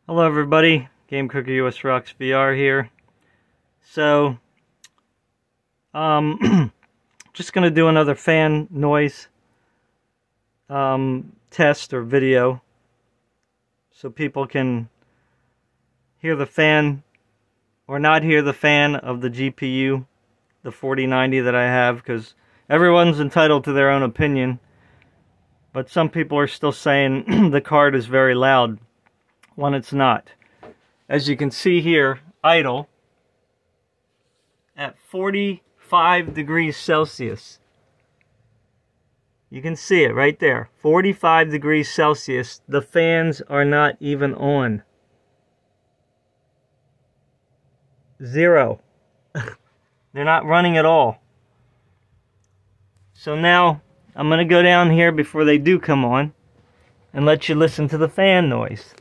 Hello everybody, Game Cooker US Rocks VR here. So, just gonna do another fan noise test or video, so people can hear the fan or not hear the fan of the GPU, the 4090 that I have, because everyone's entitled to their own opinion. But some people are still saying the card is very loud when it's not. As you can see here, idle at 45 degrees Celsius. You can see it right there, 45 degrees Celsius. The fans are not even on. Zero. They're not running at all. So now I'm going to go down here before they do come on and let you listen to the fan noise,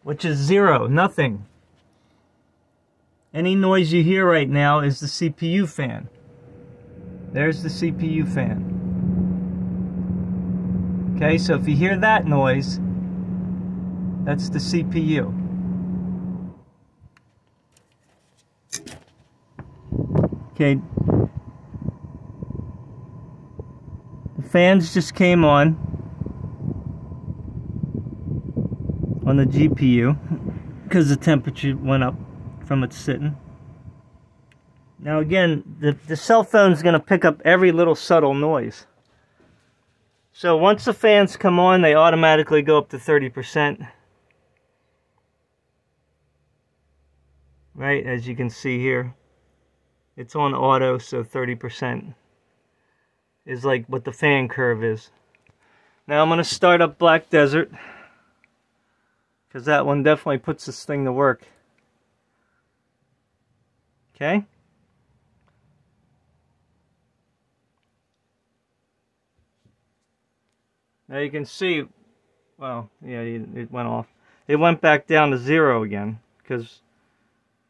which is zero, nothing. Any noise you hear right now is the CPU fan. There's the CPU fan. Okay, so if you hear that noise, that's the CPU. Okay, the fans just came on the GPU because the temperature went up from it sitting. Now again, the cell phone's going to pick up every little subtle noise. So once the fans come on, they automatically go up to 30%. Right, as you can see here. It's on auto, so 30% is like what the fan curve is. Now I'm going to start up Black Desert, because that one definitely puts this thing to work. Okay? Now you can see, well, yeah, it went off. It went back down to zero again, because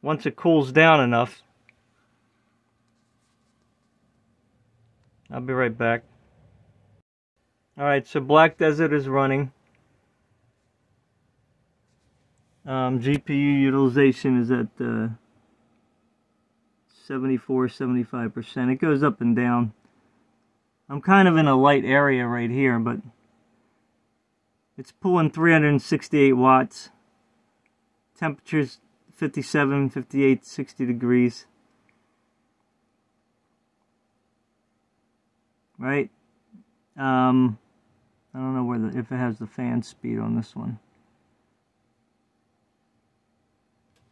once it cools down enough, I'll be right back. Alright, so Black Desert is running. GPU utilization is at 74-75%. It goes up and down. I'm kind of in a light area right here, but it's pulling 368 watts. Temperature's 57, 58, 60 degrees. Right? I don't know if it has the fan speed on this one.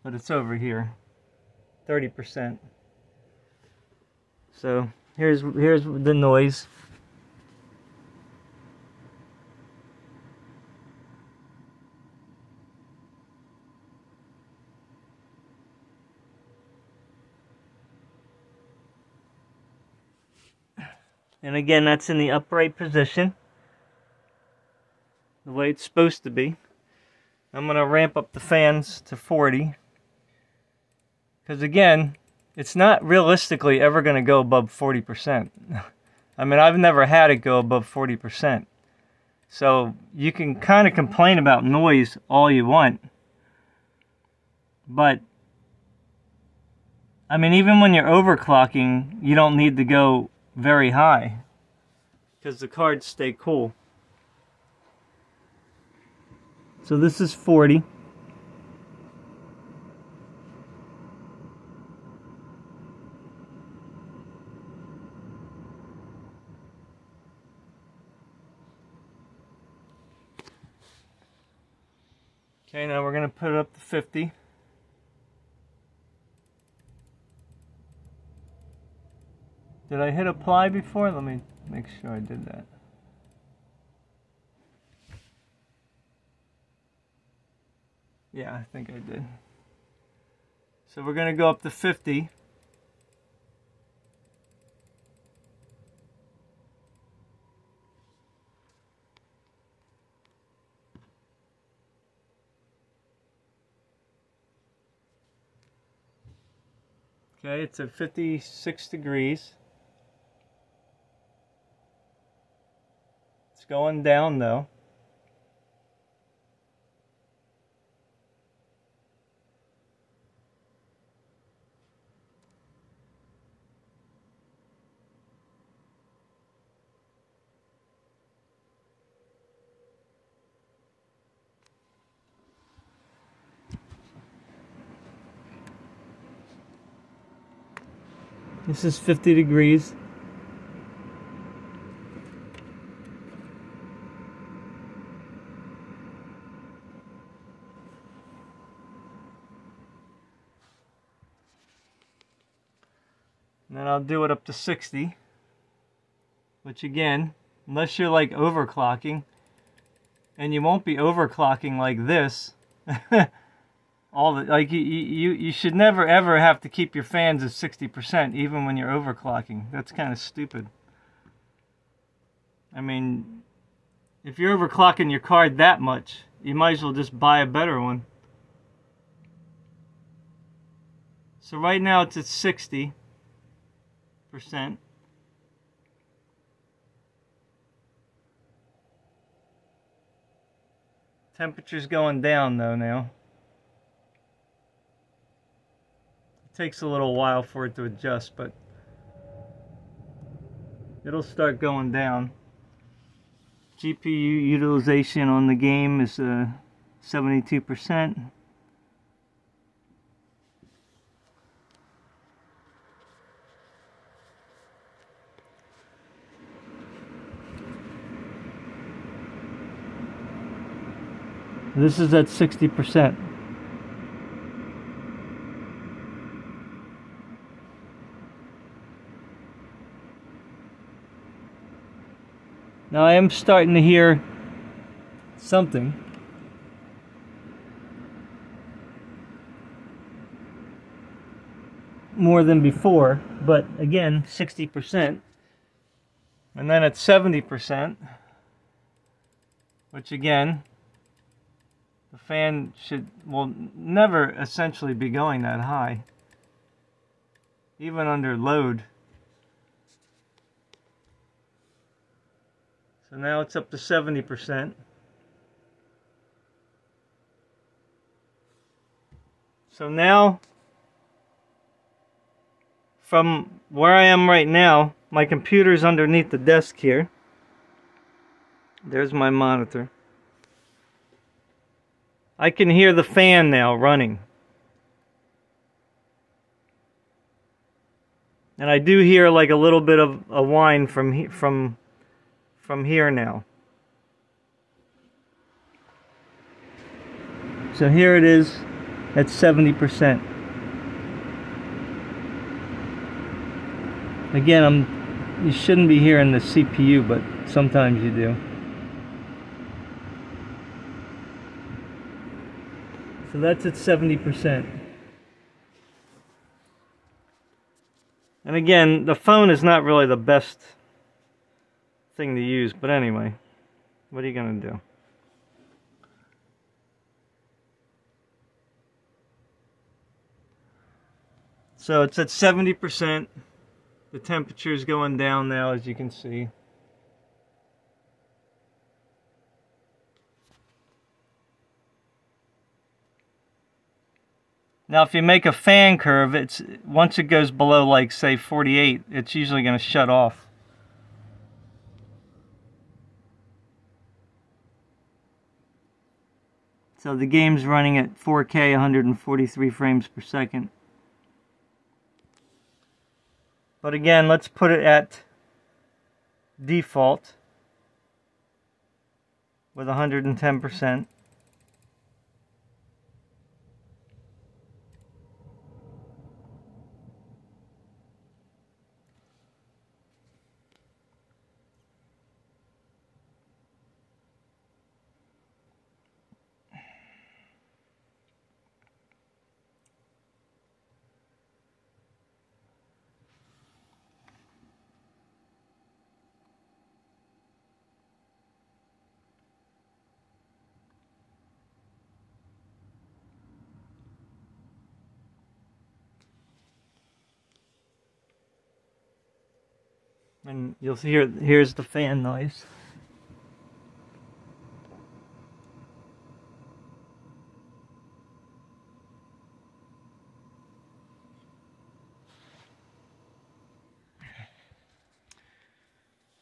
But it's over here, 30%. So here's the noise. And again, that's in the upright position, the way it's supposed to be. I'm going to ramp up the fans to 40. Because again, it's not realistically ever going to go above 40%. I mean, I've never had it go above 40%. So you can kind of complain about noise all you want. But, I mean, even when you're overclocking, you don't need to go very high, because the cards stay cool. So this is 40. Okay, now we're going to put it up to 50. Did I hit apply before? Let me make sure I did that. Yeah, I think I did. So we're going to go up to 50. Okay, it's at 56 degrees. It's going down though. This is 50 degrees. And then I'll do it up to 60. Which again, unless you're like overclocking, and you won't be overclocking like this, you should never ever have to keep your fans at 60% even when you're overclocking. That's kind of stupid. I mean, if you're overclocking your card that much, you might as well just buy a better one. So right now it's at 60%. Temperature's going down though now. It takes a little while for it to adjust, but it'll start going down. GPU utilization on the game is 72%. This is at 60%. Now I am starting to hear something. More than before, but again, 60%. And then at 70%, which again, the fan will never essentially be going that high, even under load. So now it's up to 70%. So now, from where I am right now, my computer's underneath the desk here. There's my monitor. I can hear the fan now running. And I do hear like a little bit of a whine from here now. So here it is at 70%. Again, you shouldn't be hearing the CPU, but sometimes you do. So that's at 70%. And again, the phone is not really the best thing to use, but anyway, what are you going to do? So it's at 70%. The temperature is going down now, as you can see. Now if you make a fan curve, once it goes below like say 48, it's usually going to shut off. So the game's running at 4K 143 frames per second. But again, let's put it at default with 110%. And you'll see here's the fan noise.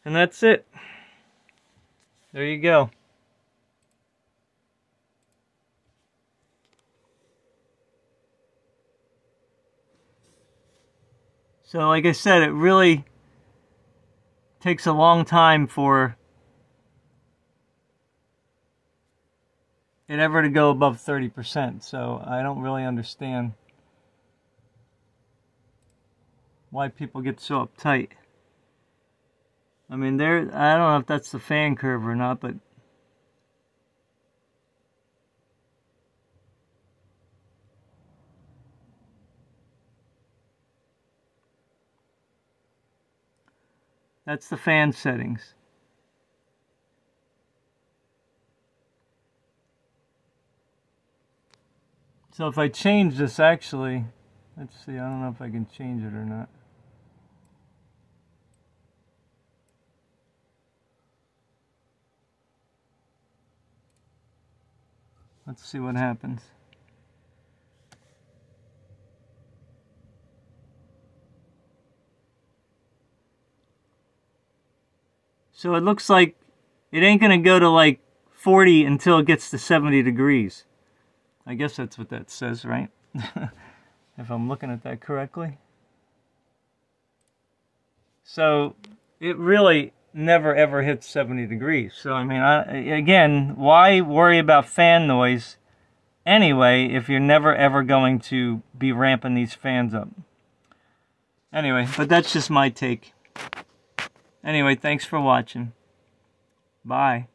And that's it. There you go. So like I said, it really takes a long time for it ever to go above 30%. So I don't really understand why people get so uptight. I mean, I don't know if that's the fan curve or not, but that's the fan settings. So if I change this, actually, let's see, I don't know if I can change it or not. Let's see what happens. So it looks like it ain't gonna go to like 40 until it gets to 70 degrees. I guess that's what that says, right? If I'm looking at that correctly. So it really never ever hits 70 degrees. So I mean, again, why worry about fan noise anyway if you're never ever going to be ramping these fans up? Anyway, but that's just my take. Anyway, thanks for watching. Bye.